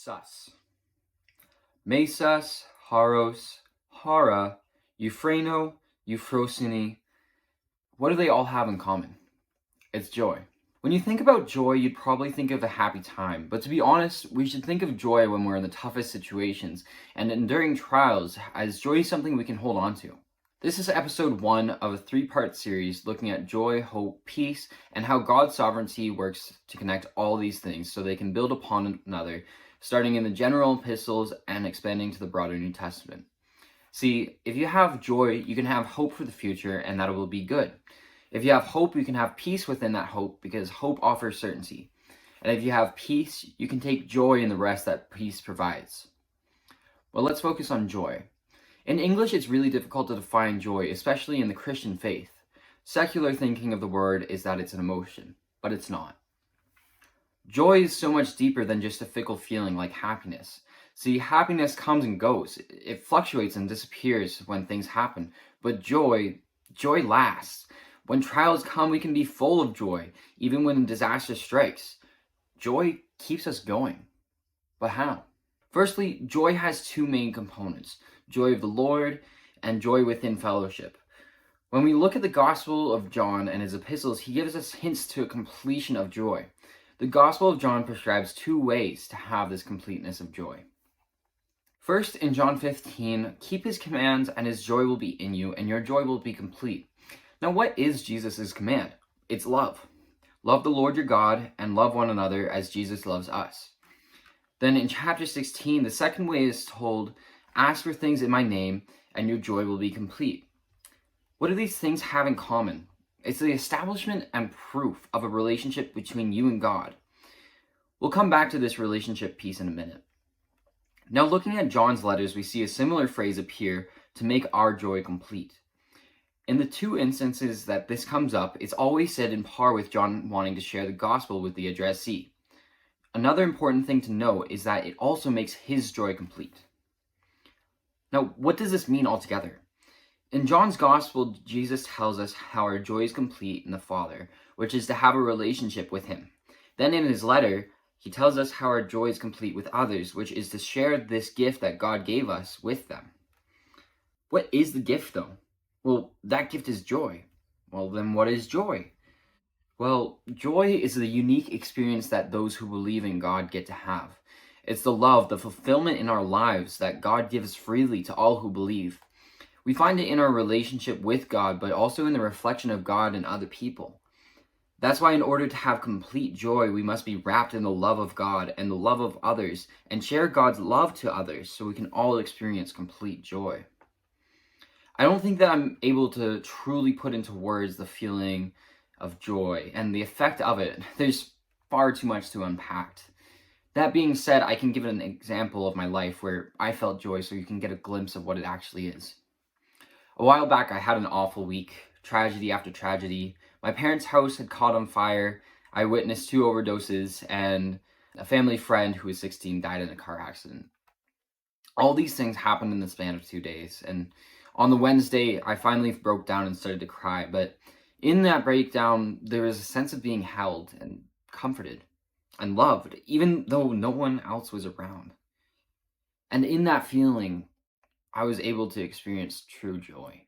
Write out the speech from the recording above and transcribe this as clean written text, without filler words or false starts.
Sus. Mesos, Haros, Hara, Euphrano, Euphrosyne. What do they all have in common? It's joy. When you think about joy, you'd probably think of a happy time. But to be honest, we should think of joy when we're in the toughest situations and enduring trials, as joy is something we can hold on to. This is episode 1 of a 3-part series looking at joy, hope, peace, and how God's sovereignty works to connect all these things so they can build upon one another, starting in the general epistles and expanding to the broader New Testament. See, if you have joy, you can have hope for the future, and that will be good. If you have hope, you can have peace within that hope, because hope offers certainty. And if you have peace, you can take joy in the rest that peace provides. Well, let's focus on joy. In English, it's really difficult to define joy, especially in the Christian faith. Secular thinking of the word is that it's an emotion, but it's not. Joy is so much deeper than just a fickle feeling like happiness. See, happiness comes and goes. It fluctuates and disappears when things happen. But joy lasts. When trials come, we can be full of joy, even when disaster strikes. Joy keeps us going. But how? Firstly, joy has 2 main components: joy of the Lord and joy within fellowship. When we look at the Gospel of John and his epistles, he gives us hints to a completion of joy. The Gospel of John prescribes 2 ways to have this completeness of joy. First, in John 15, keep his commands and his joy will be in you and your joy will be complete. Now, what is Jesus' command? It's love. Love the Lord your God and love one another as Jesus loves us. Then in chapter 16, the second way is told, ask for things in my name and your joy will be complete. What do these things have in common? It's the establishment and proof of a relationship between you and God. We'll come back to this relationship piece in a minute. Now, looking at John's letters, we see a similar phrase appear to make our joy complete. In the 2 instances that this comes up, it's always said in par with John wanting to share the gospel with the addressee. Another important thing to note is that it also makes his joy complete. Now, what does this mean altogether? In John's gospel, Jesus tells us how our joy is complete in the Father, which is to have a relationship with him. Then in his letter, he tells us how our joy is complete with others, which is to share this gift that God gave us with them. What is the gift, though? Well, that gift is joy. Well, then what is joy? Well, joy is the unique experience that those who believe in God get to have. It's the love, the fulfillment in our lives that God gives freely to all who believe. We find it in our relationship with God, but also in the reflection of God in other people. That's why in order to have complete joy, we must be wrapped in the love of God and the love of others, and share God's love to others so we can all experience complete joy. I don't think that I'm able to truly put into words the feeling of joy and the effect of it. There's far too much to unpack. That being said, I can give an example of my life where I felt joy so you can get a glimpse of what it actually is. A while back, I had an awful week, tragedy after tragedy. My parents' house had caught on fire. I witnessed 2 overdoses, and a family friend who was 16 died in a car accident. All these things happened in the span of 2 days, and on the Wednesday, I finally broke down and started to cry, but in that breakdown, there was a sense of being held and comforted and loved, even though no one else was around. And in that feeling, I was able to experience true joy.